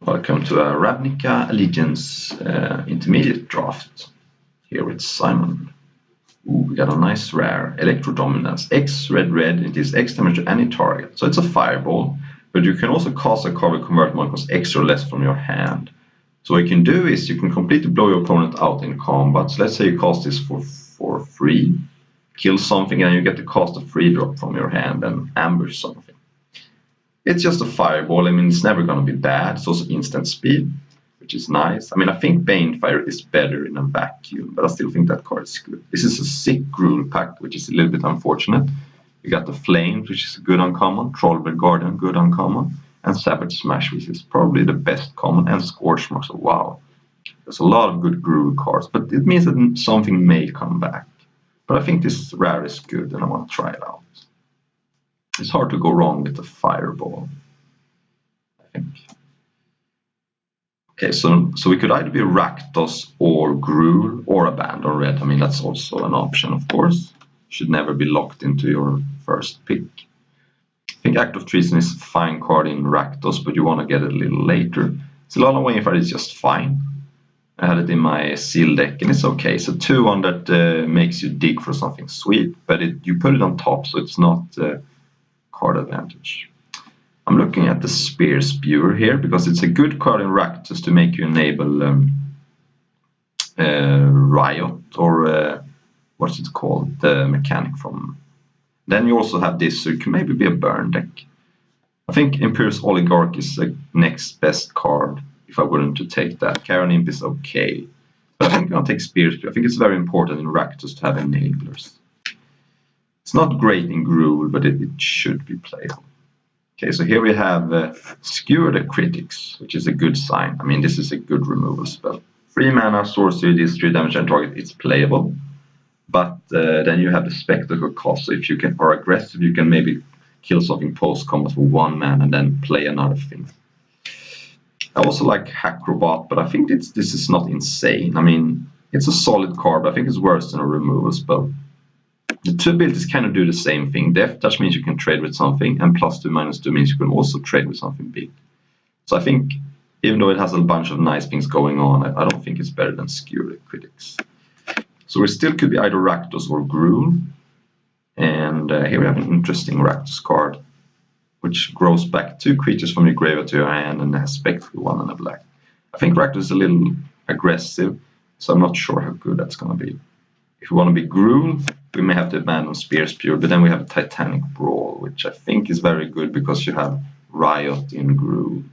Welcome to a Ravnica Allegiance intermediate draft. Here with Simon. Ooh, we got a nice rare Electro Dominance. X red red. It is X damage to any target. So it's a fireball, but you can also cast a card with convert one cost X or less from your hand. So what you can do is you can completely blow your opponent out in combat. So let's say you cast this for free, kill something, and you get to cast a free drop from your hand and ambush something. It's just a fireball. I mean, it's never going to be bad. It's also instant speed, which is nice. I mean, I think Banefire is better in a vacuum, but I still think that card is good. This is a sick Gruul pack, which is a little bit unfortunate. You got the Flames, which is a good uncommon, Trollbred Guardian, good uncommon, and Savage Smash, which is probably the best common, and Scorch Mark. So wow, there's a lot of good Gruul cards, but it means that something may come back. But I think this rare is good, and I want to try it out. It's hard to go wrong with the fireball, I think. Okay, so we could either be Rakdos or Gruul or Abandon Red. I mean, that's also an option, of course. Should never be locked into your first pick. I think Act of Treason is a fine card in Rakdos, but you want to get it a little later. Silana Wayfire is just fine. I had it in my seal deck and it's okay. So 2-1 that makes you dig for something sweet, but you put it on top, so it's not card advantage. I'm looking at the Spear Spewer here because it's a good card in Rakdos to make you enable Riot or what's it called, the mechanic from. Then you also have this, so it can maybe be a burn deck. I think Imperious Oligarch is the next best card if I wouldn't to take that. Karen Imp is okay, but I think I'll take Spear Spewer. I think it's very important in Rakdos to have enablers. It's not great in Gruul, but it should be playable. Okay, so here we have Skewer the Critics, which is a good sign. I mean, this is a good removal spell. 3 mana, sorcery, deals 3 damage and target, it's playable. But then you have the Spectacle cost, so if you are aggressive, you can maybe kill something post-combat for 1 mana and then play another thing. I also like Acrobat, but I think this is not insane. I mean, it's a solid card, but I think it's worse than a removal spell. The 2 abilities kind of do the same thing. Death Touch means you can trade with something, and +2 -2 means you can also trade with something big. So I think, even though it has a bunch of nice things going on, I don't think it's better than Skewer the Critics. So we still could be either Rakdos or Gruul. And here we have an interesting Rakdos card, which grows back 2 creatures from your graveyard to your hand and has Spectacle 1 and a black. I think Rakdos is a little aggressive, so I'm not sure how good that's going to be. If we want to be Gruul, we may have to abandon Spear Spewer, but then we have Titanic Brawl, which I think is very good because you have Riot in Gruul.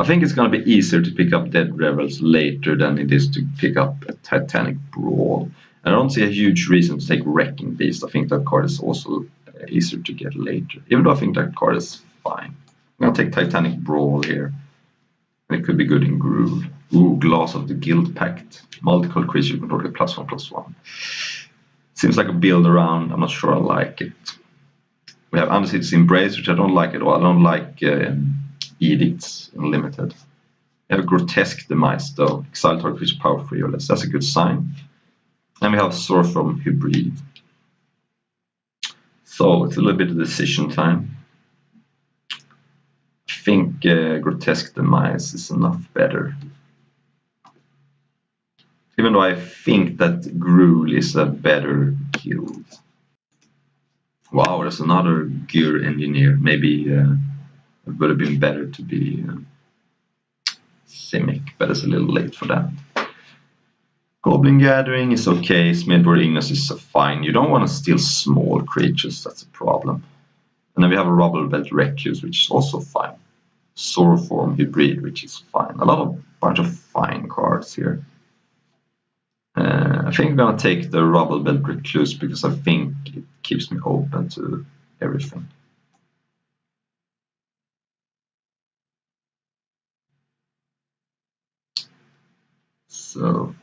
I think it's going to be easier to pick up Dead Revels later than it is to pick up a Titanic Brawl. And I don't see a huge reason to take Wrecking Beast. I think that card is also easier to get later, even though I think that card is fine. I'm going to take Titanic Brawl here. And it could be good in Gruul. Ooh, Glass of the Guild Pact. Multiple creature control with +1/+1. Seems like a build around. I'm not sure I like it. We have Undercity's Embrace, which I don't like at all. I don't like Edicts in Limited. We have a Grotesque Demise, though. Exile target creature power 3 or less. That's a good sign. And we have Sorfrom Hybrid. So it's a little bit of decision time. I think Grotesque Demise is enough better. Even though I think that Gruul is a better guild. Wow, there's another Gear Engineer. Maybe it would have been better to be Simic, but it's a little late for that. Goblin Gathering is okay. Smidboard Ignis is fine. You don't want to steal small creatures, that's a problem. And then we have a Rubble Belt Recluse, which is also fine. Sorform Hybrid, which is fine. Bunch of fine cards here. I think I'm gonna take the Rubble Belt Recluse because I think it keeps me open to everything. So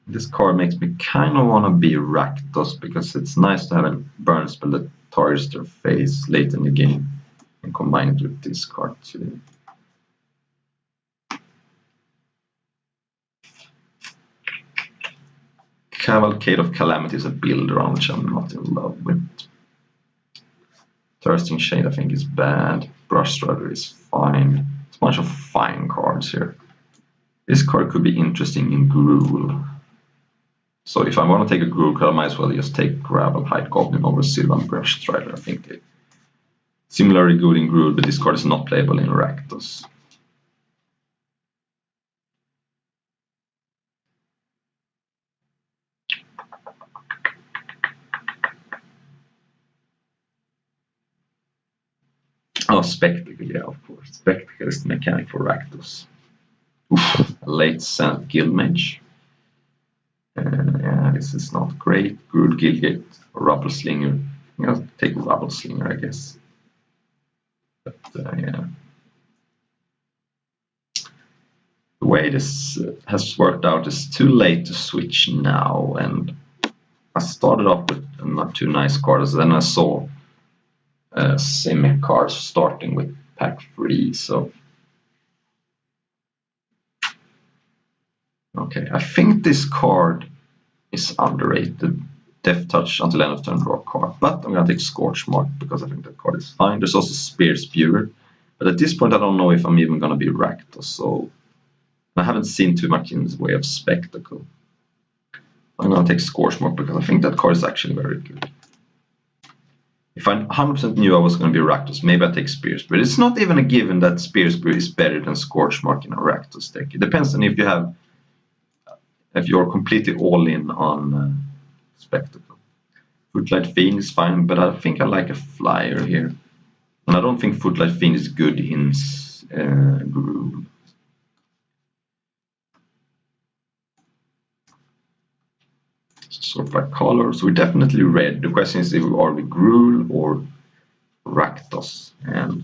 this card makes me kind of want to be Rakdos because it's nice to have a burn spell that targets their face late in the game and combine it with this card too. Cavalcade of Calamity is a build around which I'm not in love with. Thirsting Shade I think is bad. Brush Strider is fine. It's a bunch of fine cards here. This card could be interesting in Gruul. So if I want to take a Gruul card, I might as well just take Gravel Hide Goblin over Sylvan Brush Strider. I think they're similarly good in Gruul, but this card is not playable in Rakdos. Oh, Spectacle, yeah, of course. Spectacle is the mechanic for Rakdos. Oof, late Sent Guildmage. Yeah, this is not great. Good Gilgate or Rubble Slinger. I'm gonna take Rubble Slinger, I guess. But yeah. The way this has worked out is too late to switch now, and I started off with not too nice cards, then I saw Simic cards starting with pack 3, so okay, I think this card is underrated. Death Touch until end of turn, draw a card, but I'm gonna take Scorch Mark because I think that card is fine. There's also Spear Spewer, but at this point I don't know if I'm even gonna be Rakdos, so I haven't seen too much in the way of Spectacle. I'm gonna take Scorch Mark because I think that card is actually very good. If I 100% knew I was going to be Rakdos, maybe I take Spear Spear. It's not even a given that Spear Spear is better than Scorch Mark in a Rakdos deck. It depends on if you're completely all in on Spectacle. Footlight Fiend is fine, but I think I like a flyer here. And I don't think Footlight Fiend is good in Gruul. Sort of like colors, we're definitely red. The question is if we are with Gruul or Rakdos, and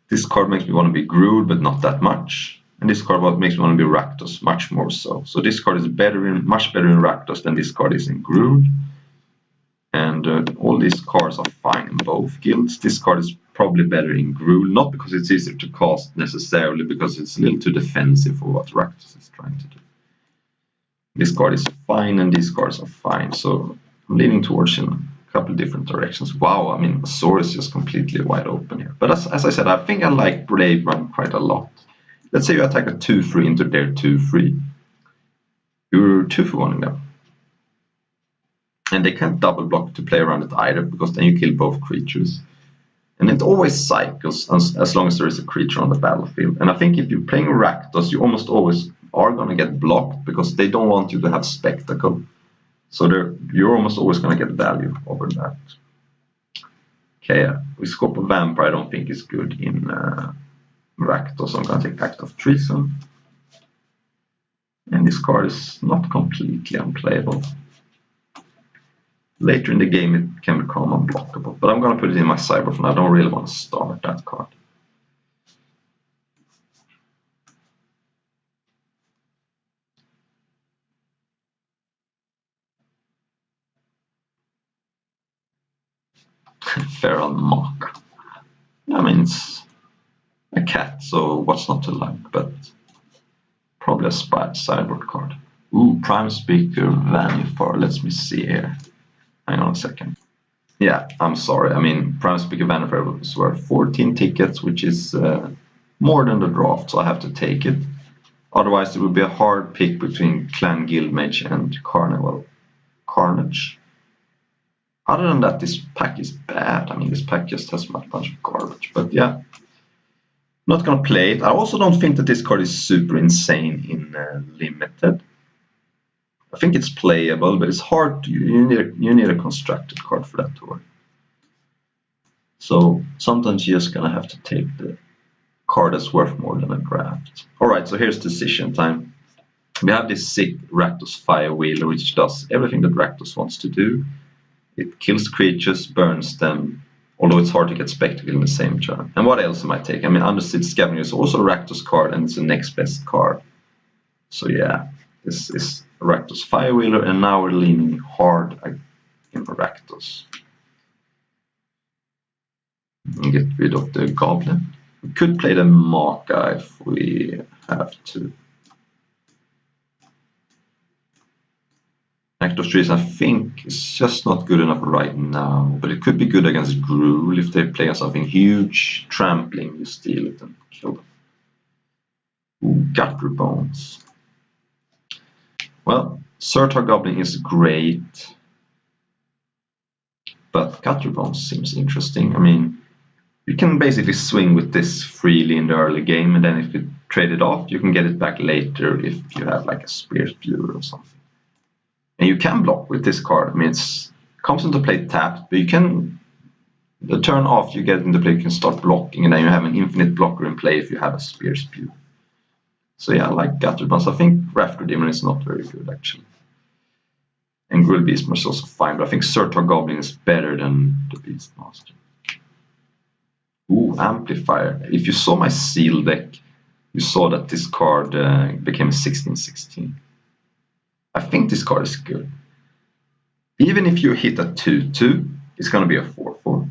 this card makes me want to be Gruul, but not that much, and this card makes me want to be Rakdos, much more so. So this card is much better in Rakdos than this card is in Gruul, and all these cards are fine in both guilds. This card is probably better in Gruul, not because it's easier to cast necessarily, because it's a little too defensive for what Rakdos is trying to do. This card is fine, and these cards are fine, so I'm leaning towards in a couple different directions. Wow, I mean, Azor is just completely wide open here. But as I said, I think I like Brave Run quite a lot. Let's say you attack a 2-3 into their 2-3. You're 2-for-1ing them. And they can't double block to play around it either, because then you kill both creatures. And it always cycles as long as there is a creature on the battlefield. And I think if you're playing Rakdos, you almost always are going to get blocked because they don't want you to have Spectacle. So you're almost always going to get value over that. Okay, with Scope of Vampire I don't think is good in Rakdos, so I'm going to take Act of Treason. And this card is not completely unplayable. Later in the game it can become unblockable, but I'm going to put it in my sideboard for now. I don't really want to start that card. Feral Mock. I mean, it's a cat, so what's not to like, but probably a sideboard card. Ooh, Prime Speaker Vanifer. Let me see here. Hang on a second. Yeah, I'm sorry. I mean, Prime Speaker Vanifer was worth 14 tickets, which is more than the draft, so I have to take it. Otherwise, it would be a hard pick between Clan Guildmage and Carnage. Other than that, this pack is bad. I mean, this pack just has a bunch of garbage. But yeah, not gonna play it. I also don't think that this card is super insane in Limited. I think it's playable, but it's hard. You need a constructed card for that to work. So sometimes you're just gonna have to take the card that's worth more than a draft. All right, so here's decision time. We have this sick Rakdos Fire Wheeler, which does everything that Rakdos wants to do. It kills creatures, burns them, although it's hard to get Spectacle in the same turn. And what else am I taking? I mean, Underseed Scavenger is also a Rakdos card, and it's the next best card. So yeah, this is a Rakdos Fire Wheeler, and now we're leaning hard in Rakdos. And get rid of the Goblin. We could play the Maka if we have to. Rakdos trees, I think, is just not good enough right now, but it could be good against Gruul if they play on something huge, trampling, you steal it and kill them. Ooh, Gutter Bones. Well, Surtar Goblin is great, but Gutter Bones seems interesting. I mean, you can basically swing with this freely in the early game, and then if you trade it off, you can get it back later if you have like a Spear Spewer or something. And you can block with this card. I mean, it comes into play tapped, but you can, the turn off you get into play, you can start blocking, and then you have an infinite blocker in play if you have a Spear Spew. So yeah, I like Gutter Bones. I think Rafter Demon is not very good actually. And Gruul Beastmaster is also fine, but I think Surtar Goblin is better than the Beastmaster. Ooh, Amplifier. If you saw my Seal deck, you saw that this card became a 16/16. I think this card is good. Even if you hit a 2/2, it's going to be a 4/4.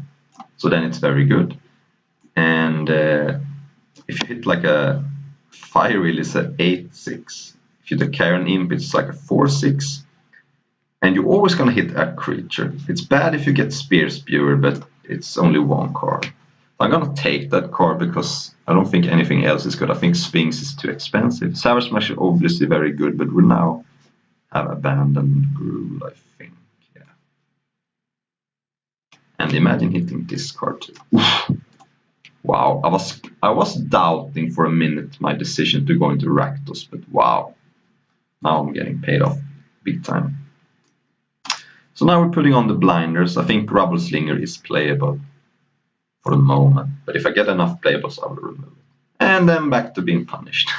So then it's very good. And if you hit like a Fire Wheel, it's an 8/6. If you do Carrion Imp, it's like a 4/6. And you're always going to hit a creature. It's bad if you get Spear Spewer, but it's only one card. I'm going to take that card because I don't think anything else is good. I think Sphinx is too expensive. Savage Smash is obviously very good, but we now have Abandoned Gruul, I think. Yeah. And imagine hitting this card too. Wow, I was doubting for a minute my decision to go into Rakdos, but wow. Now I'm getting paid off big time. So now we're putting on the blinders. I think Rubble Slinger is playable for the moment, but if I get enough playables, I will remove it. And then back to being punished.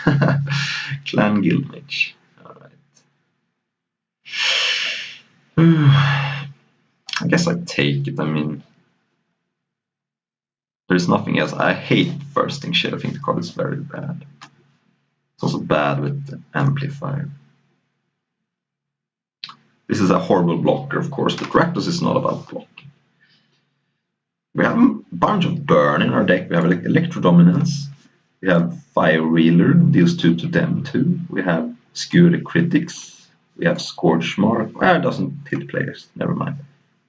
Clan Guildmage. Alright. I guess I take it. I mean, there's nothing else. I hate Thirsting Shit. I think the card is very bad. It's also bad with the Amplifier. This is a horrible blocker, of course, but Rakdos is not about blocking. We have a bunch of burn in our deck. We have like Electro Dominance. We have Fire Wheeler, deals 2 to them too. We have Skewer the Critics. We have Scorch Mark. It doesn't hit players, never mind.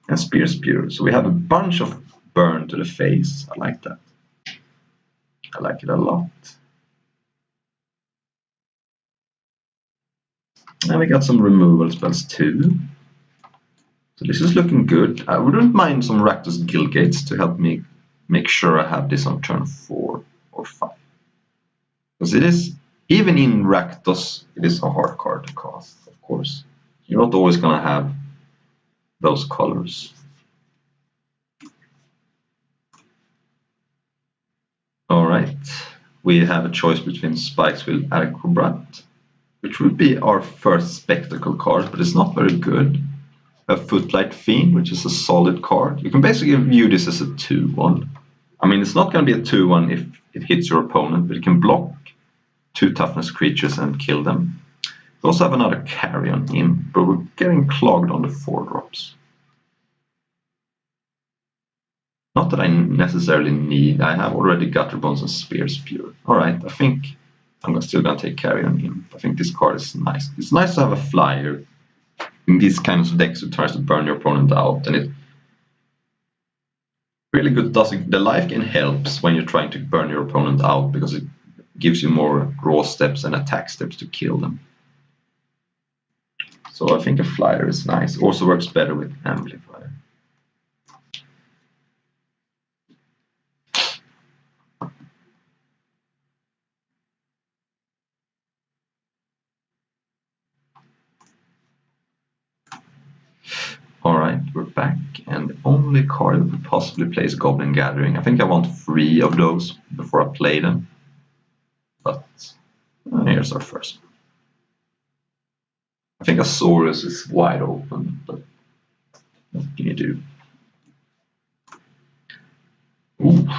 And Spear Spewer. So we have a bunch of burn to the face. I like that. I like it a lot. And we got some removal spells too. So this is looking good. I wouldn't mind some Rakdos Guildgates to help me make sure I have this on turn 4 or 5. Because it is, even in Rakdos, it is a hard card to cast, of course. You're not always going to have those colors. Alright, we have a choice between Spikesville Arcobrat, which would be our first Spectacle card, but it's not very good. A Footlight Fiend, which is a solid card. You can basically view this as a 2/1. I mean, it's not going to be a 2/1 if it hits your opponent, but it can block 2 toughness creatures and kill them. We also have another Carrion Imp, but we're getting clogged on the 4-drops. Not that I necessarily need. I have already Gutter Bones and Spear Spewer. Alright, I think I'm still going to take Carrion Imp. I think this card is nice. It's nice to have a flyer in these kinds of decks who tries to burn your opponent out, and it really good. The life gain helps when you're trying to burn your opponent out because it gives you more raw steps and attack steps to kill them. So I think a flyer is nice. It also works better with Amplifier. Alright, we're back, and the only card that could possibly play is Goblin Gathering. I think I want 3 of those before I play them. But here's our first one. I think Azorius is wide open, but what can you do? Ooh,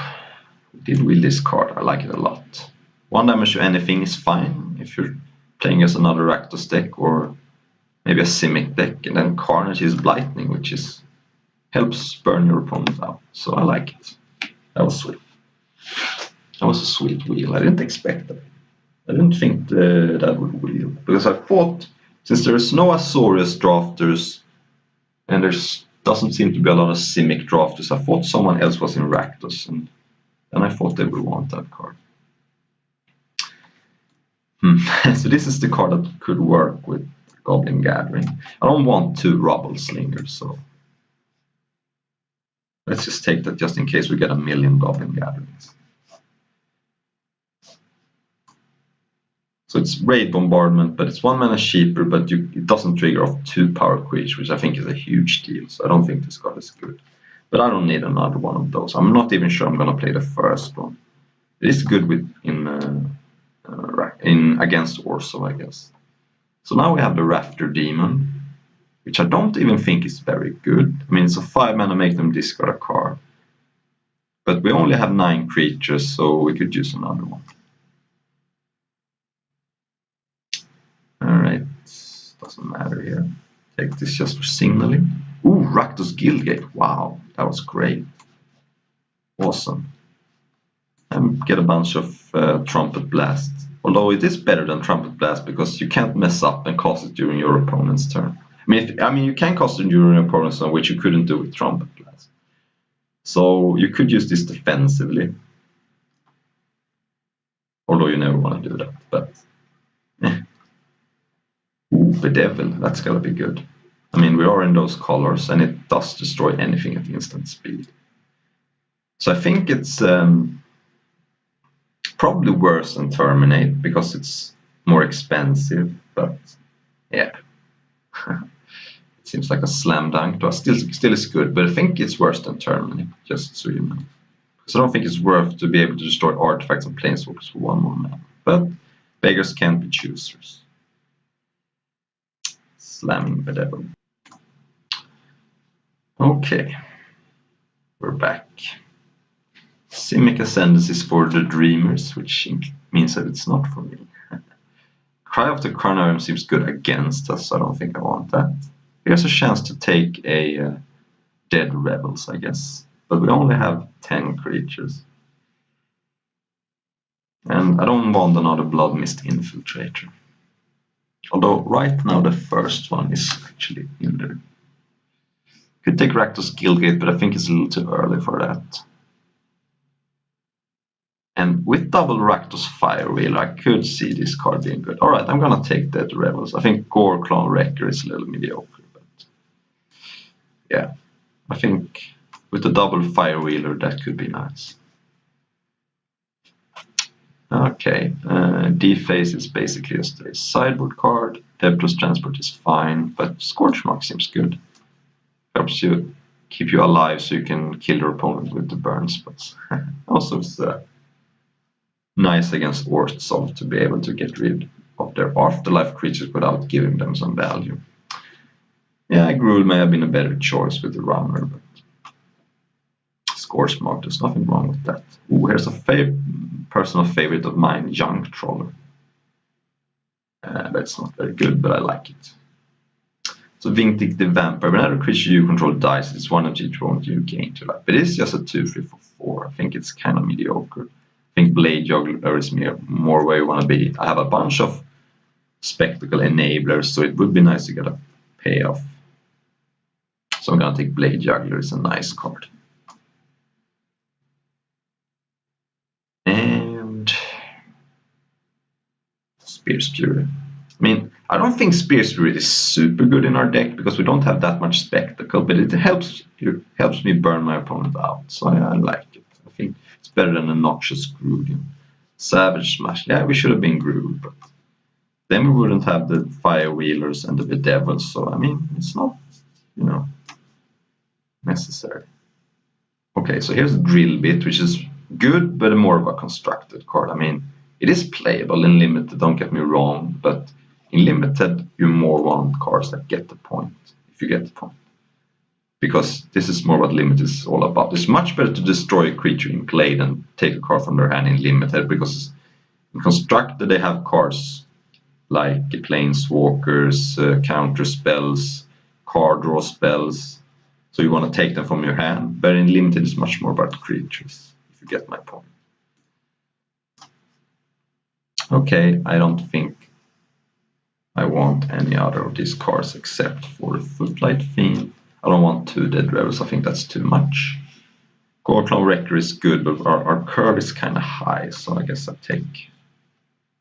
we did wheel this card. I like it a lot. 1 damage to anything is fine if you're playing as another Rakdos deck or maybe a Simic deck, and then Carnage is Blightning, which helps burn your opponent out. So I like it. That was sweet. That was a sweet wheel. I didn't expect that. I didn't think that would wheel, because I thought Since there's no Azorius drafters and there doesn't seem to be a lot of Simic drafters, I thought someone else was in Rakdos, and I thought they would want that card. So this is the card that could work with Goblin Gathering. I don't want 2 Rubble Slingers, so let's just take that just in case we get a million Goblin Gatherings. So it's Raid Bombardment, but it's 1 mana cheaper, but it doesn't trigger off 2 power creatures, which I think is a huge deal. So I don't think this card is good. But I don't need another one of those. I'm not even sure I'm going to play the first one. It is good with in against Orso, I guess. So now we have the Raptor Demon, which I don't even think is very good. I mean, it's a 5 mana, make them discard a card. But we only have 9 creatures, so we could use another one. Alright, doesn't matter here. Take this just for signaling. Ooh, Rakdos Guildgate. Wow, that was great. Awesome. And get a bunch of Trumpet Blast. Although it is better than Trumpet Blast because you can't mess up and cast it during your opponent's turn. I mean, you can cast it during your opponent's turn, which you couldn't do with Trumpet Blast. So you could use this defensively. Although you never want to do that, but Ooh, Bedevil, that's gonna be good. I mean, we are in those colors, and it does destroy anything at instant speed. So I think it's probably worse than Terminate because it's more expensive, but yeah. It seems like a slam dunk to us. Still is good, but I think it's worse than Terminate, just so you know. Because I don't think it's worth to be able to destroy artifacts and planeswalkers for 1 more mana. But beggars can't be choosers. Slamming the devil. Okay, we're back. Simic Ascendance is for the Dreamers, which means that it's not for me. Cry of the Carnarium seems good against us, so I don't think I want that. Here's a chance to take a Dead Rebels, I guess. But we only have 10 creatures. And I don't want another Blood Mist Infiltrator. Although right now the first one is actually in there. Could take Rakdos Guildgate, but I think it's a little too early for that. And with double Rakdos Firewheel, I could see this card being good. Alright, I'm gonna take Dead Rebels. I think Gore Clone Wrecker is a little mediocre, but yeah. I think with the double Firewheeler that could be nice. Okay, Deface is basically just a sideboard card. Dead plus Transport is fine, but Scorchmark seems good. Helps you keep you alive so you can kill your opponent with the burn spots. Also, it's nice against Orzhov to be able to get rid of their afterlife creatures without giving them some value. Yeah, Gruul may have been a better choice with the Runner, but Scorchmark, there's nothing wrong with that. Ooh, here's a personal favorite of mine, Junk Troller. That's not very good, but I like it. So Vintic the Vampire, whenever a creature you control dies, it's 1 of each one you gain 2 life. But it is just a 2/3 for 4. I think it's kind of mediocre. I think Blade Juggler is more where you want to be. I have a bunch of Spectacle Enablers, so it would be nice to get a payoff. So I'm gonna take Blade Juggler, it's a nice card. And Spear's Fury. I mean, I don't think Spear's Fury is super good in our deck because we don't have that much Spectacle, but it helps me burn my opponent out, so I like it. I think it's better than a Noxious Gruul. Savage Smash, yeah, we should have been Gruul, but then we wouldn't have the Firewheelers and the Bedevils, so I mean, it's not, necessary. Okay, so here's Drill Bit, which is good, but more of a constructed card. I mean, it is playable in Limited, don't get me wrong, but in Limited, you more want cards that get the point, if you get the point. Because this is more what Limited is all about. It's much better to destroy a creature in play than take a card from their hand in Limited, because in Constructed they have cards like Planeswalkers, counter spells, card draw spells, so you want to take them from your hand, but in Limited it's much more about creatures, if you get my point. Okay, I don't think I want any other of these cards except for the Footlight Fiend. I don't want 2 Dead Rebels, I think that's too much. Gorklon Wrecker is good, but our curve is kind of high, so I guess I take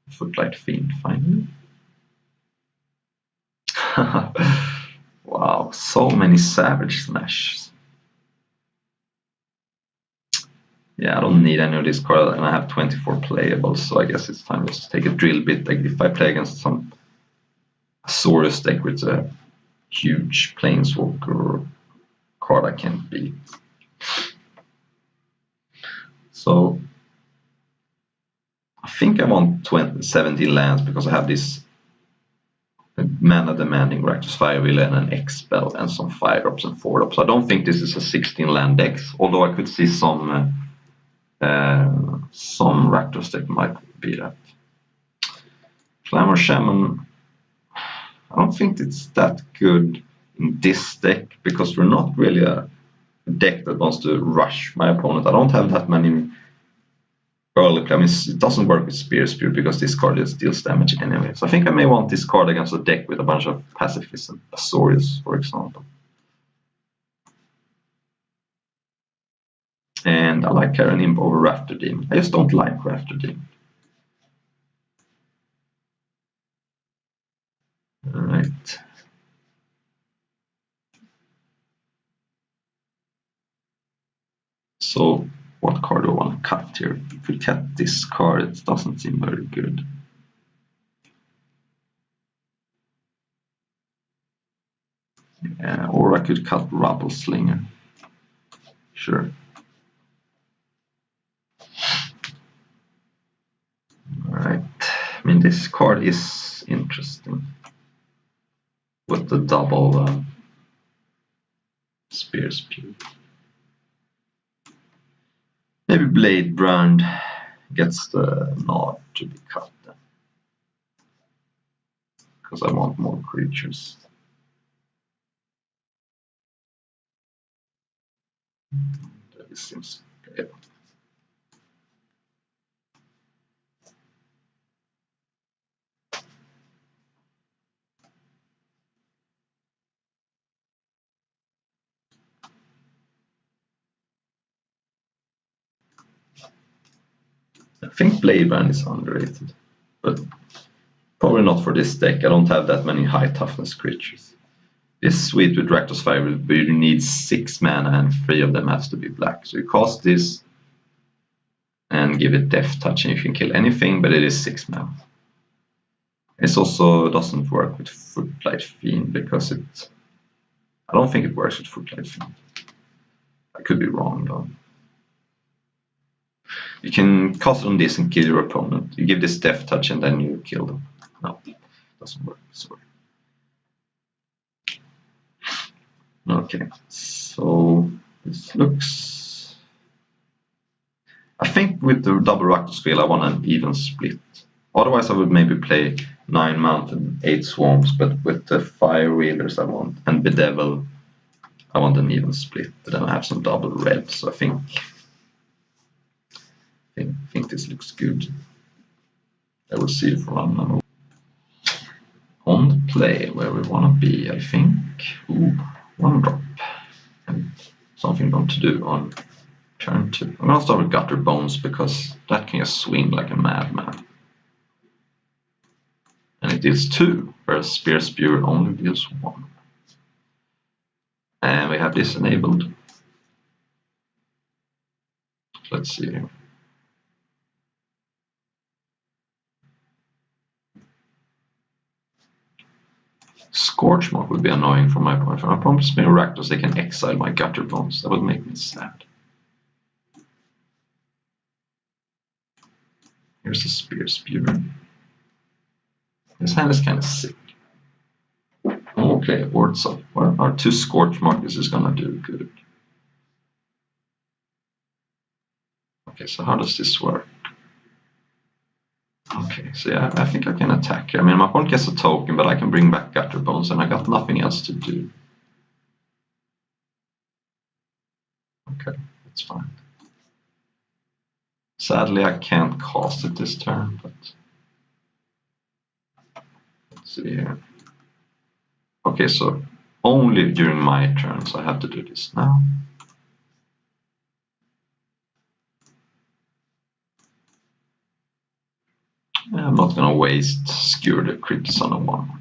Footlight Fiend finally. Wow, so many Savage Smashes. Yeah, I don't need any of these cards, and I have 24 playables, so I guess it's time just to take a drill bit. Like if I play against some Azorius deck with a huge Planeswalker card I can't beat. So I think I want 17 lands because I have this mana demanding Rakdos Firewheel and an X-Spell and some 5-drops and 4-drops. I don't think this is a 16 land deck, although I could see some Rakdos deck might be that. Clamor Shaman, I don't think it's that good in this deck because we're not really a deck that wants to rush my opponent. I don't have that many early. I mean, it doesn't work with Spear because this card deals damage anyway. So I think I may want this card against a deck with a bunch of pacifists and Azorius, for example. And I like Karen Imp over Rafter Demon. I just don't like Rafter Demon. Alright. So what card do I want to cut here? If we cut this card, it doesn't seem very good. Yeah, or I could cut Rubble Slinger. Sure. Alright. I mean, this card is interesting. With the double Spear Spew. Maybe Blade Brand gets the nod to be cut then. Because I want more creatures. That seems good. I think Blade Brand is underrated, but probably not for this deck. I don't have that many high toughness creatures. It's sweet with Rakdos Firewheel, but you need 6 mana and 3 of them has to be black. So you cast this and give it Death Touch and you can kill anything, but it is 6 mana. It also doesn't work with Footlight Fiend because I don't think it works with Footlight Fiend. I could be wrong though. You can cast it on this and kill your opponent. You give this Death Touch and then you kill them. No, it doesn't work. Sorry. Okay, so this looks. I think with the double Rakdos Wheel I want an even split. Otherwise I would maybe play 9 Mountain, 8 Swarms, but with the Fire Wheelers I want and Bedevil I want an even split. But then I have some double red, so I think this looks good. I will see if run on the play where we want to be. I think 1 drop and something going to do on turn 2. I'm gonna start with Gutter Bones because that can just swing like a madman. And it deals 2, whereas Spear Spewer only deals 1. And we have this enabled. Let's see here. Scorchmark would be annoying from my point of view. I promised me Rakdos they can exile my Gutter Bones. That would make me sad. Here's a Spear Spewer. This hand is kind of sick. Okay, Wards Up. Well, our 2 Scorchmark is gonna do good. Okay, so how does this work? Okay, so yeah, I think I can attack here. I mean, my opponent gets a token, but I can bring back Gutter Bones, and I got nothing else to do. Okay, that's fine. Sadly, I can't cast it this turn, but see here. Okay, so only during my turn, so I have to do this now. I'm not gonna waste skewer the crits on a 1.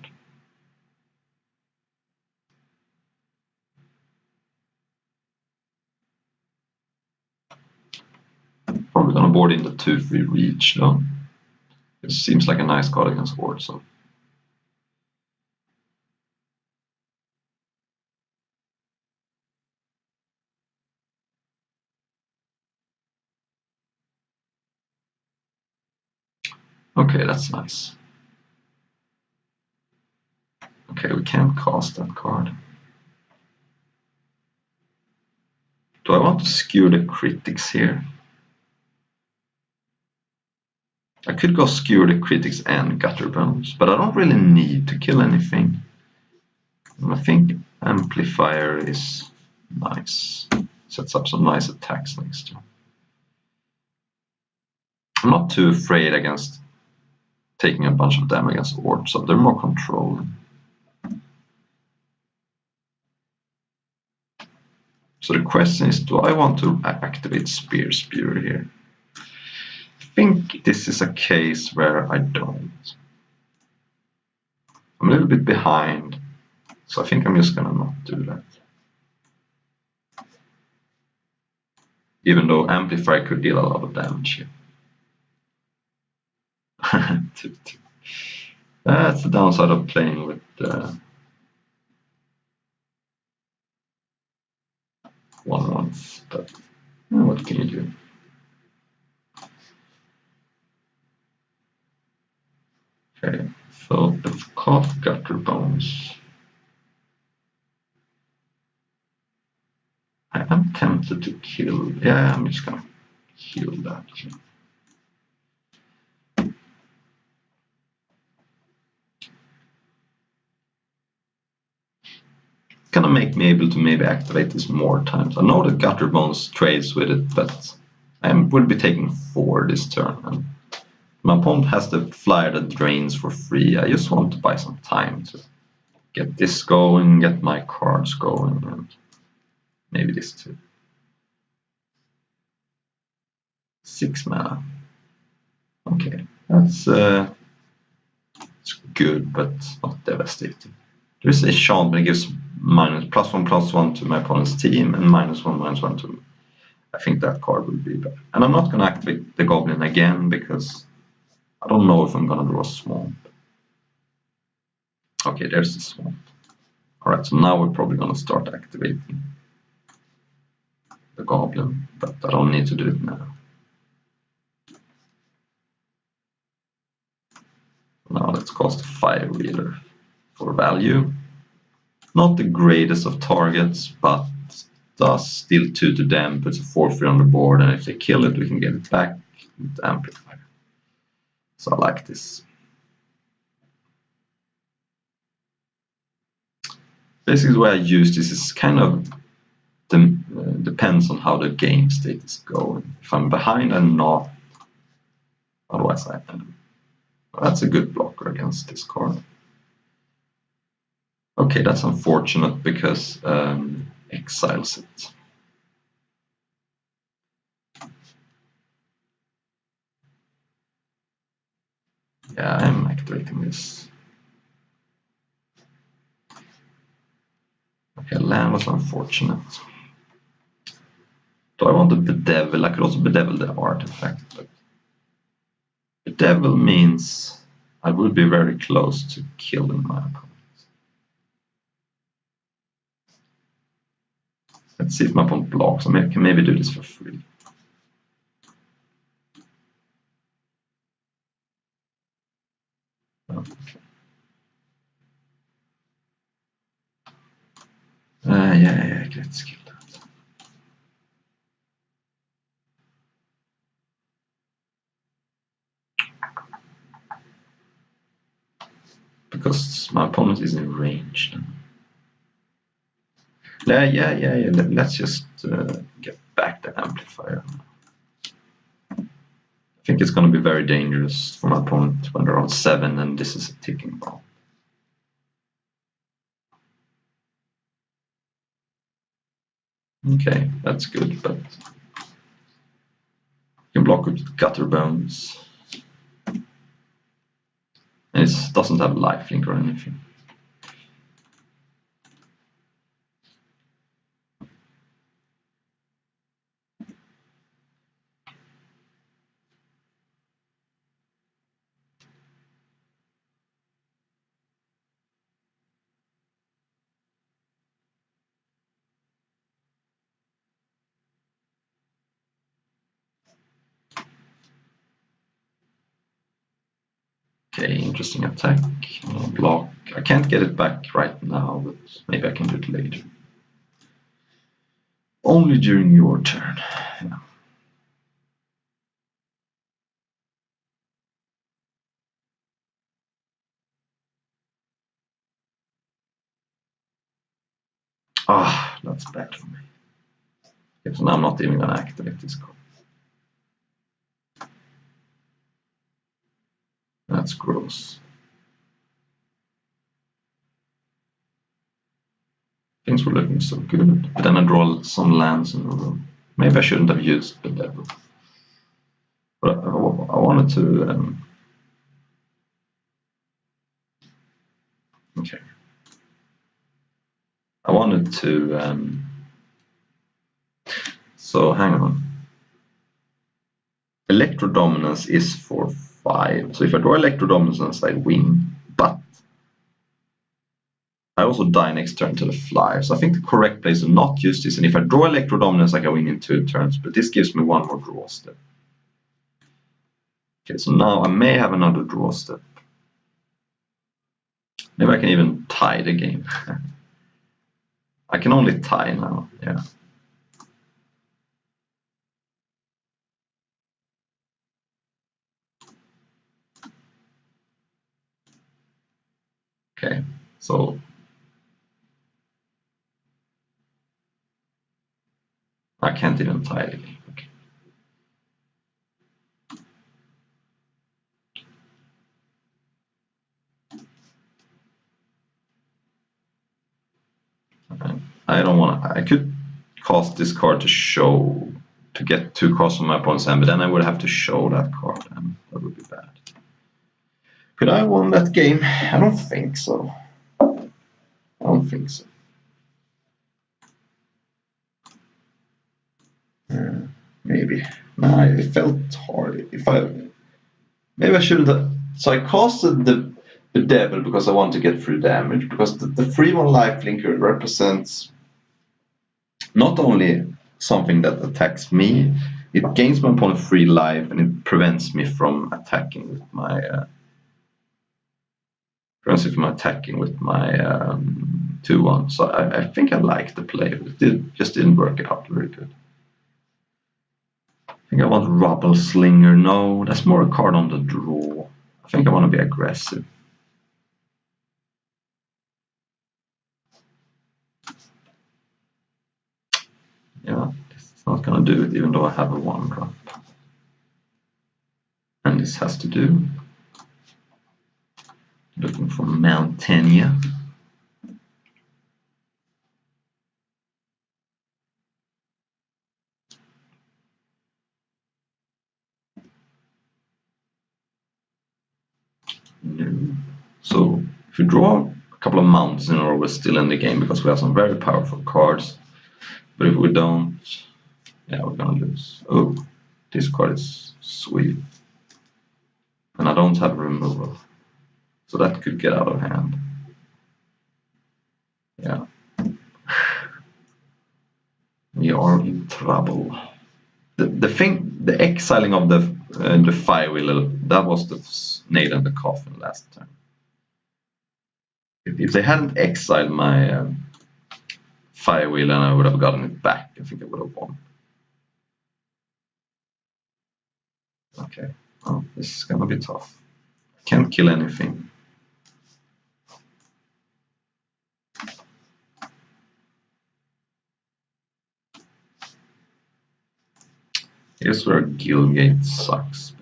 Probably gonna board in the 2-3 reach though. It seems like a nice card against Horde, so. Okay, that's nice. Okay, we can't cast that card. Do I want to skew the critics here? I could go skewer the critics and gutter bones, but I don't really need to kill anything. And I think amplifier is nice. Sets up some nice attacks next turn. I'm not too afraid against taking a bunch of damage against Horde, so they're more controlling. So the question is, do I want to activate Spear Spewer here? I think this is a case where I don't. I'm a little bit behind, so I think I'm just gonna not do that. Even though Amplifier could deal a lot of damage here. That's the downside of playing with 1/1s, but what can you do? Okay, so let's cast Gutter Bones. I am tempted to kill. Yeah, I'm just gonna kill that. Gonna make me able to maybe activate this more times. I know that Gutter Bones trades with it, but I will be taking 4 this turn. And my opponent has the flyer that drains for free. I just want to buy some time to get this going, get my cards going, and maybe this too. 6 mana. Okay, that's good, but not devastating. There's a chance that gives +1/+1 to my opponent's team and -1/-1 to me. I think that card will be better. And I'm not going to activate the Goblin again because I don't know if I'm going to draw a Swamp. Okay, there's the Swamp. Alright, so now we're probably going to start activating the Goblin, but I don't need to do it now. Now let's cast a Fire Wheeler for value. Not the greatest of targets, but does still 2 to them, puts a 4/3 on the board, and if they kill it, we can get it back with Amplifier. So I like this. Basically, the way I use this is kind of depends on how the game state is going. If I'm behind, I'm not. Otherwise, I am. That's a good blocker against this card. Okay, that's unfortunate because exiles it. Yeah, I'm activating this. Okay, land was unfortunate. Do I want to bedevil? I could also bedevil the artifact, but bedevil means I would be very close to killing my opponent. Let's see if my opponent blocks. I can maybe do this for free. Okay. Yeah, let's kill that. Because my opponent is in range. Yeah. Let's just get back the Amplifier. I think it's going to be very dangerous for my opponent when they're on 7 and this is a ticking bomb. Okay, that's good, but you can block with gutter bones. And it doesn't have lifelink or anything. Okay, interesting attack. Block. I can't get it back right now, but maybe I can do it later. Only during your turn. Yeah. Ah, that's bad for me. Okay, so now I'm not even gonna activate this card. That's gross. Things were looking so good, but then I draw some lands in a row. Maybe I shouldn't have used the devil. But I wanted to... okay. I wanted to... so hang on. Electro Dominance is for 5. So if I draw Electro Dominance, I win. But I also die next turn to the flyer. So I think the correct play is to not use this. And if I draw Electro Dominance, I can win in 2 turns. But this gives me one more draw step. Okay, so now I may have another draw step. Maybe I can even tie the game. I can only tie now, yeah. Okay, so I can't even tie the game. Okay. I don't want to. I could cast this card to show, to get 2 cards from my opponent's hand, but then I would have to show that card, and that would be bad. Could I have won that game? I don't think so. I don't think so. Maybe. Nah, it felt hard. Maybe I shouldn't have. So I casted the devil because I want to get free damage, because the 3/1 lifelinker represents not only something that attacks me, it gains my opponent free life and it prevents me from attacking with my 2/1. So I think I like the play, but it just didn't work out very good. I think I want Rubble Slinger. No, that's more a card on the draw. I think I want to be aggressive. Yeah, it's not going to do it even though I have a 1-drop. And this has to do. Looking for Mountainia. No. So if you draw a couple of mountains in a row, we're still in the game because we have some very powerful cards. But if we don't, yeah, we're gonna lose. Oh, this card is sweet. And I don't have removal. So that could get out of hand. Yeah. We are in trouble. The exiling of the Firewheel, that was the nail in the coffin last time. If they hadn't exiled my Firewheel and I would have gotten it back, I think I would have won. Okay, oh, this is gonna be tough. I can't kill anything. Here's where Guildgate sucks.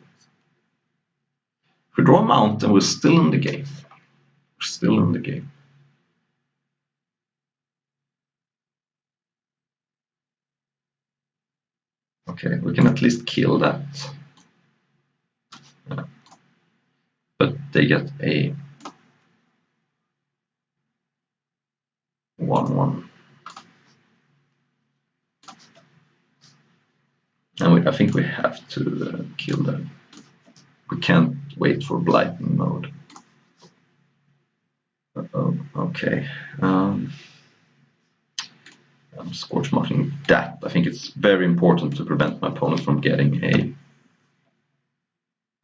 If we draw a mountain, we're still in the game. We're still in the game. Okay, we can at least kill that. Yeah. But they get a 1/1. And I think we have to kill them. We can't wait for Blighting mode. Uh-oh, okay. I'm scorch marking that. I think it's very important to prevent my opponent from getting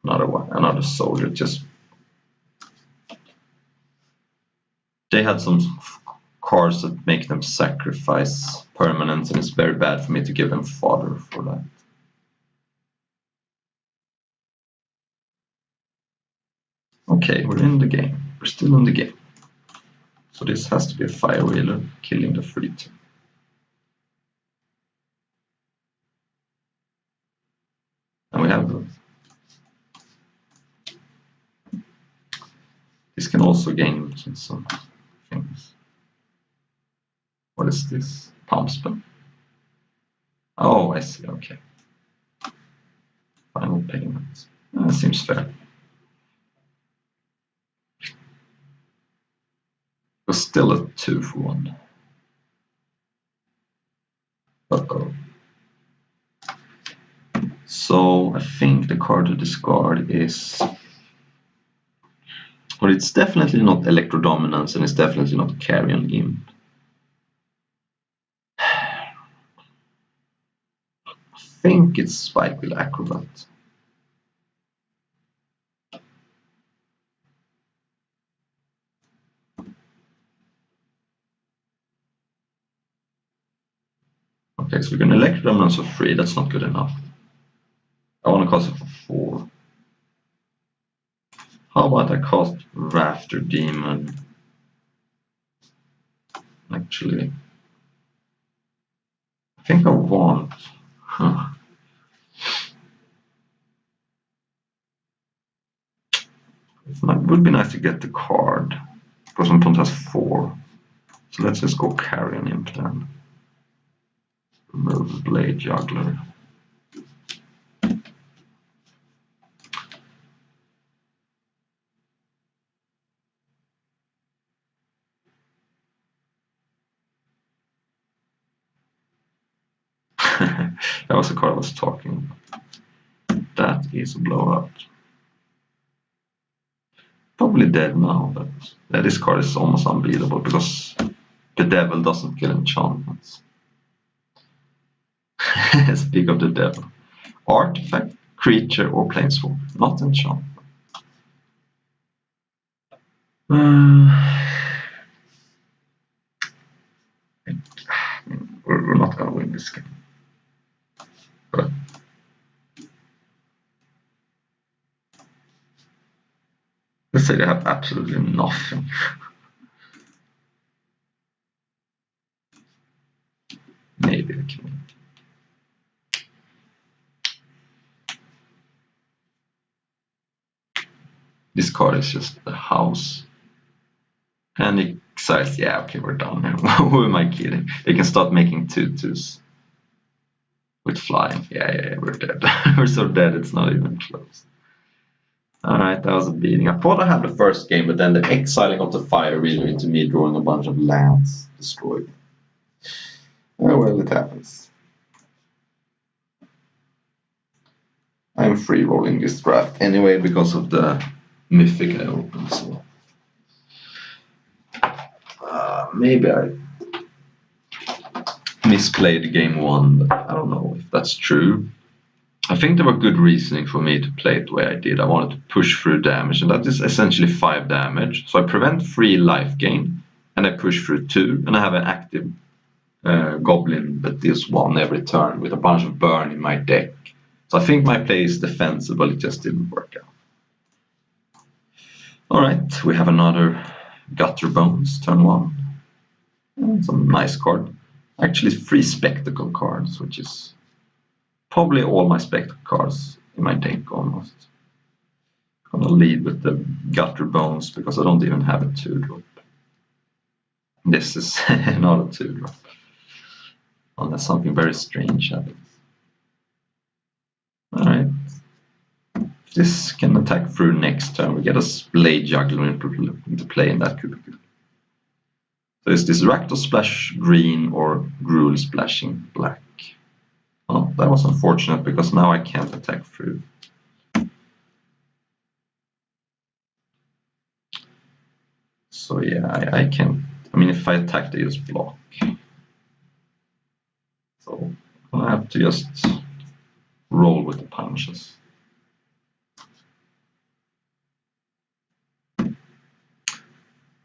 another soldier. Just they had some cards that make them sacrifice permanents, and it's very bad for me to give them fodder for that. Okay, we're in the game. We're still in the game. So this has to be a fire wheeler killing the 3/2. And we have this can also gain some things. What is this? Palm spin. Oh, I see. Okay. Final payment. That seems fair. But still a 2/1. Uh-oh. So I think the card to discard is... Well, it's definitely not Electrodominance, and it's definitely not Carrion Imp. I think it's Spikewheel Acrobat. Okay, so we're going to Electrodominance for 3. That's not good enough. I want to cast it for 4. How about I cast Rafter Demon? Actually, I think I want... It would be nice to get the card, because my opponent has 4. So let's just go Carrion Imp then. Remove Blade Juggler. That was the card I was talking about. That is a blowout. Probably dead now, but this card is almost unbeatable because the devil doesn't kill enchantments. Speak of the devil. Artifact, creature, or planeswalker, not enchantment. We're not gonna win this game. But let's say they have absolutely nothing. Maybe they can. This card is just a house. Panic size, yeah, okay, we're done here. Who am I kidding? They can start making 2/2s with flying. Yeah, we're dead. We're so dead, it's not even close. Alright, that was a beating. I thought I had the first game, but then the exiling of the fire really into me drawing a bunch of lands destroyed. Oh, well, it happens. I'm free rolling this draft anyway because of the mythic I opened, so. Maybe I misplayed game 1, but I don't know if that's true. I think there were good reasoning for me to play it the way I did. I wanted to push through damage, and that is essentially 5 damage. So I prevent 3 life gain, and I push through 2, and I have an active goblin that deals 1 every turn with a bunch of burn in my deck. So I think my play is defensible, it just didn't work out. Alright, we have another Gutter Bones, turn 1. And some nice card. Actually 3 Spectacle cards, which is probably all my Spectacle cards in my deck almost. I'm gonna lead with the Gutter Bones because I don't even have a 2-drop. This is not a 2-drop. Unless something very strange happens. Alright. If this can attack through next turn, we get a blade juggler into play in that cubicle. So is this Rakdos Splash green or Gruul splashing black? Oh, that was unfortunate because now I can't attack through. So yeah, I can't. I mean, if I attack, they just block. So I have to just roll with the punches. I'm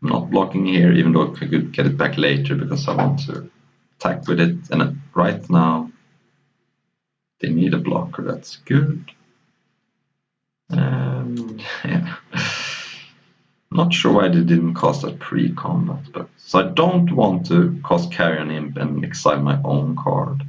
not blocking here, even though I could get it back later because I want to attack with it. And right now, they need a blocker. That's good. And yeah. Not sure why they didn't cast that pre-combat, but so I don't want to cast Carrion Imp and exile my own card.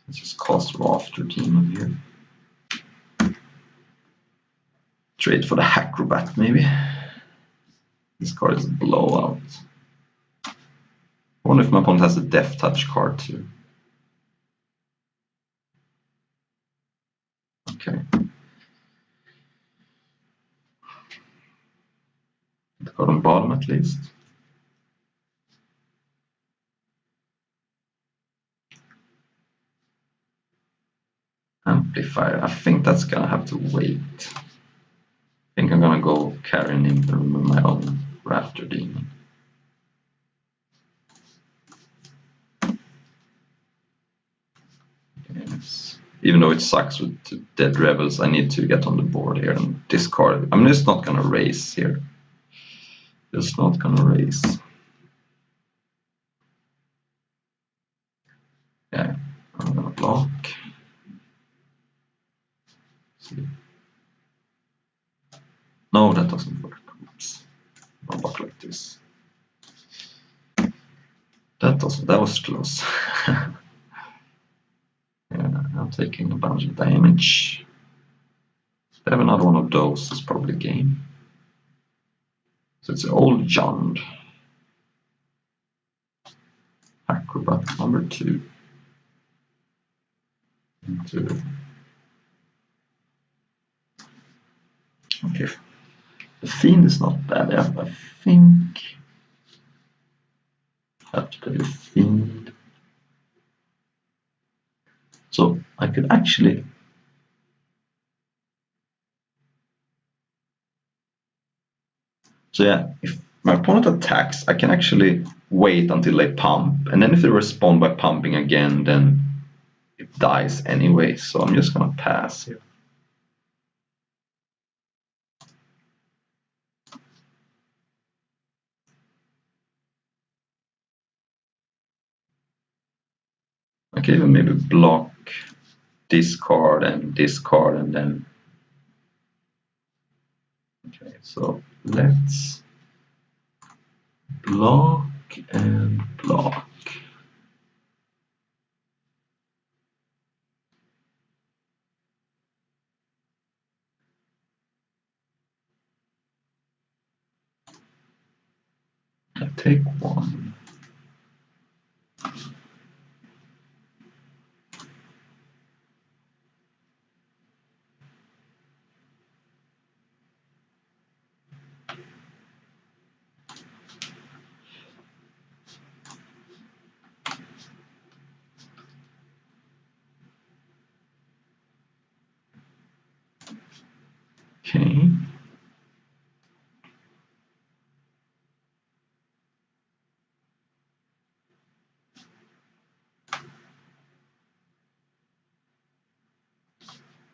Let's just cast Rafter Demon here. Trade for the Acrobat maybe. This card is a blowout. I wonder if my opponent has a Death Touch card too. Okay. The card on bottom at least. Amplifier. I think that's gonna have to wait. I think I'm gonna go Carrion Imp and remove my own Rafter Demon. Yes. Even though it sucks with Dead Rebels, I need to get on the board here and discard. I'm just not gonna race here. Just not gonna race. Yeah, I'm gonna block. See. No, that doesn't work. Oops. I'll block like this. That was close. Yeah, I'm taking a bunch of damage. If they have another one of those, it's probably game. So it's Old John. Acrobat number 2. Okay. The Fiend is not bad. I think I have to play the Fiend. So I could actually if my opponent attacks, I can actually wait until they pump, and then if they respond by pumping again, then it dies anyway. So I'm just gonna pass here. I can even maybe block this card and then. Okay, so let's block and block. I take one. Okay.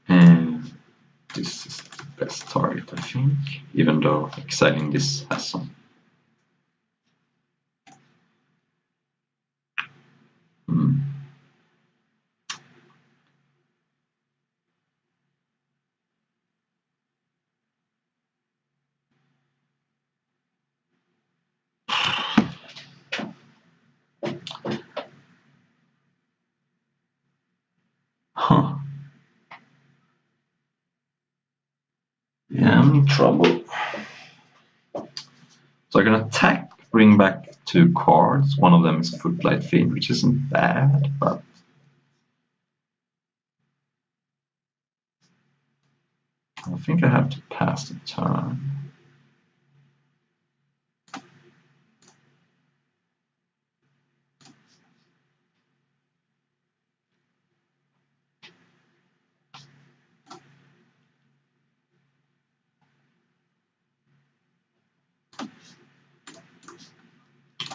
And this is the best target, I think, even though exiling this has some. Huh. Yeah, I'm in trouble. So I can attack, bring back 2 cards. One of them is Footlight Fiend, which isn't bad, but I think I have to pass the turn.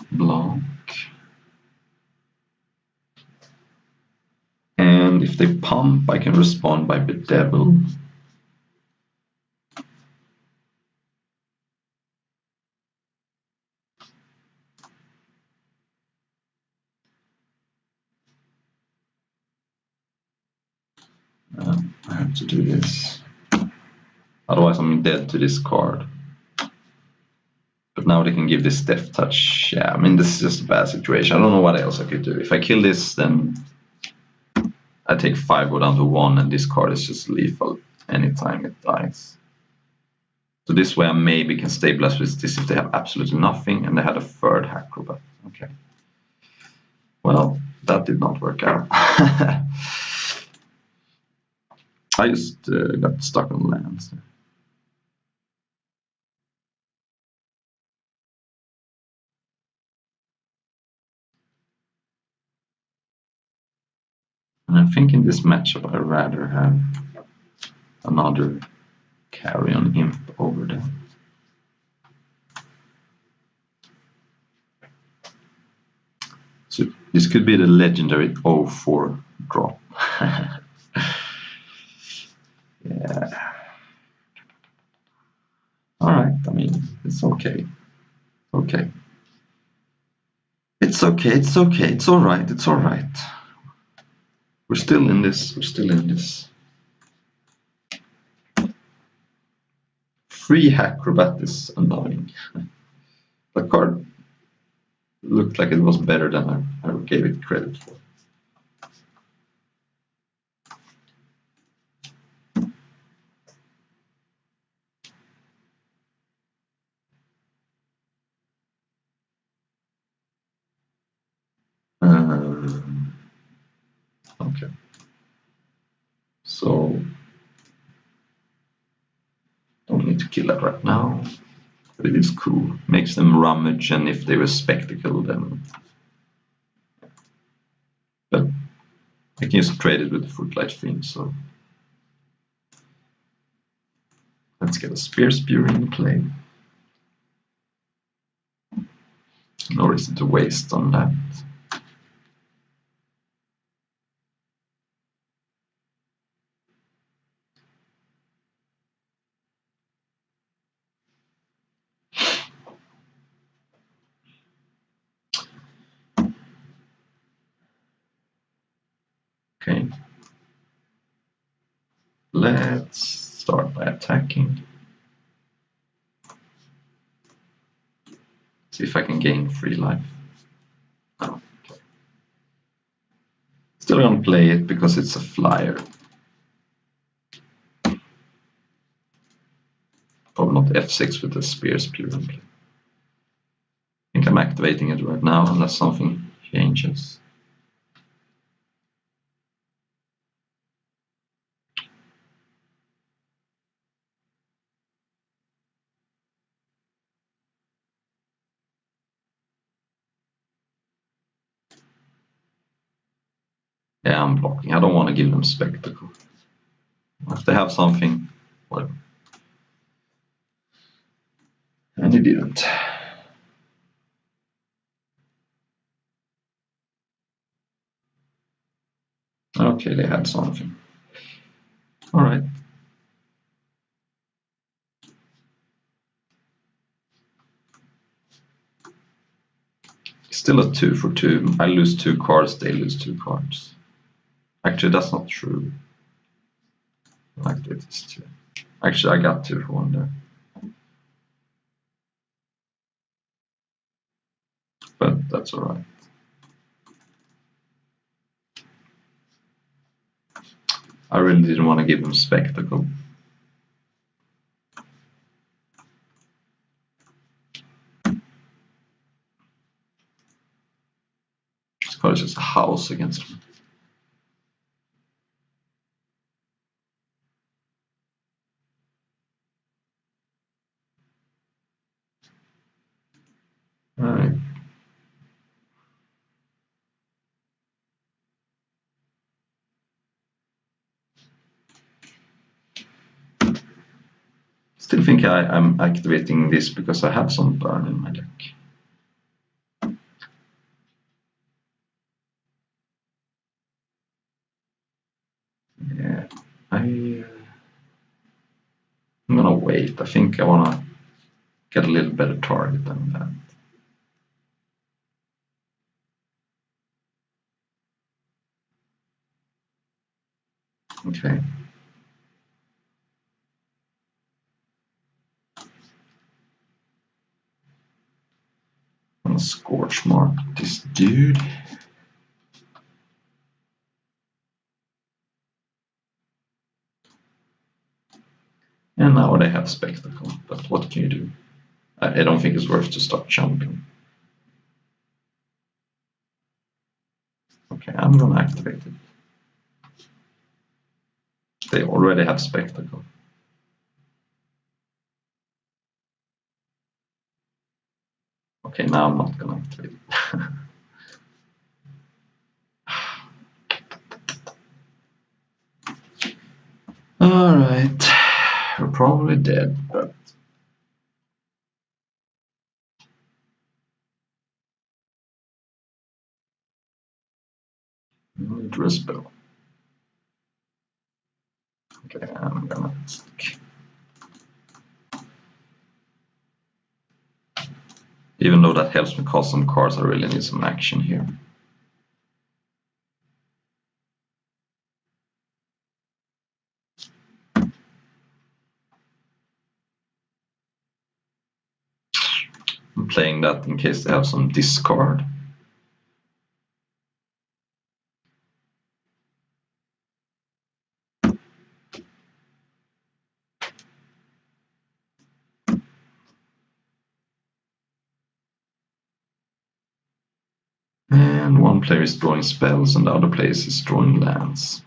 Blanc. And if they pump, I can respond by Bedevil. I have to do this. Otherwise I'm dead to this card. But now they can give this Death Touch. Yeah, I mean, this is just a bad situation. I don't know what else I could do. If I kill this, then I take 5, go down to 1, and this card is just lethal anytime it dies. So this way I maybe can stabilize with this if they have absolutely nothing, and they had a 3rd Acrobat. Okay. Well, that did not work out. I just got stuck on lands. And I think in this matchup I'd rather have another Carrion Imp over there. So this could be the legendary 0-4 drop. Yeah. Alright, I mean, it's okay. Okay. It's okay, it's okay, it's alright, it's alright. We're still in this, we're still in this. Free Acrobat is annoying. The card looked like it was better than I gave it credit for. Okay. So don't need to kill that right now. But it is cool. Makes them rummage, and if they were spectacle, then. But I can just trade it with the Footlight Fiend, so. Let's get a Spear Spewer in play. No reason to waste on that. Okay. Let's start by attacking. See if I can gain 3 life. Oh, okay. Still gonna play it because it's a flyer. Probably not F6 with the Spear Spewer in play. I think I'm activating it right now unless something changes. Yeah, I'm blocking. I don't want to give them spectacle. If they have something, whatever. And he didn't. Okay, they had something. Alright. Still a 2 for 2. I lose 2 cards, they lose 2 cards. Actually, that's not true. I activate this too. Actually, I got 2 for 1 there. But that's alright. I really didn't want to give him spectacle. So it's just a house against me. Alright. Still think I'm activating this because I have some burn in my deck. Yeah, I'm gonna wait. I think I wanna get a little better target than that. Okay. I'm gonna scorch mark this dude. And now they have spectacle, but what can you do? I don't think it's worth to start jumping. Okay, I'm gonna activate it. They already have spectacle. Okay, now I'm not gonna activate it. Alright, we're probably dead, but draw a spell. Okay, I'm gonna stick. Even though that helps me cast some cards, I really need some action here. I'm playing that in case they have some discard. And one player is drawing spells and the other player is drawing lands.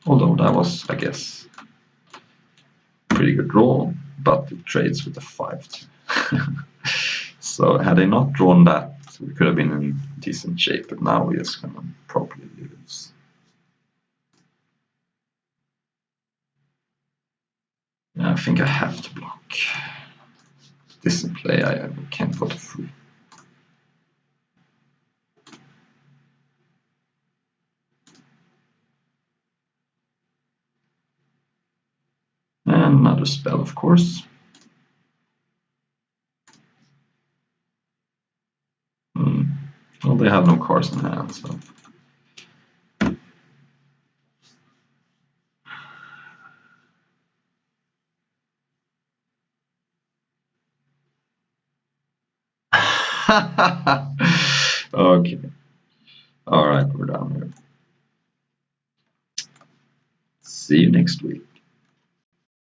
Although that was, I guess, a pretty good draw, but it trades with a 5-2. So had they not drawn that, we could have been in decent shape, but now we're just gonna probably lose. Yeah, I think I have to block. This in play, I can't go through. And another spell, of course. Well, they have no cards in hand, so. Okay. All right, we're done here. See you next week.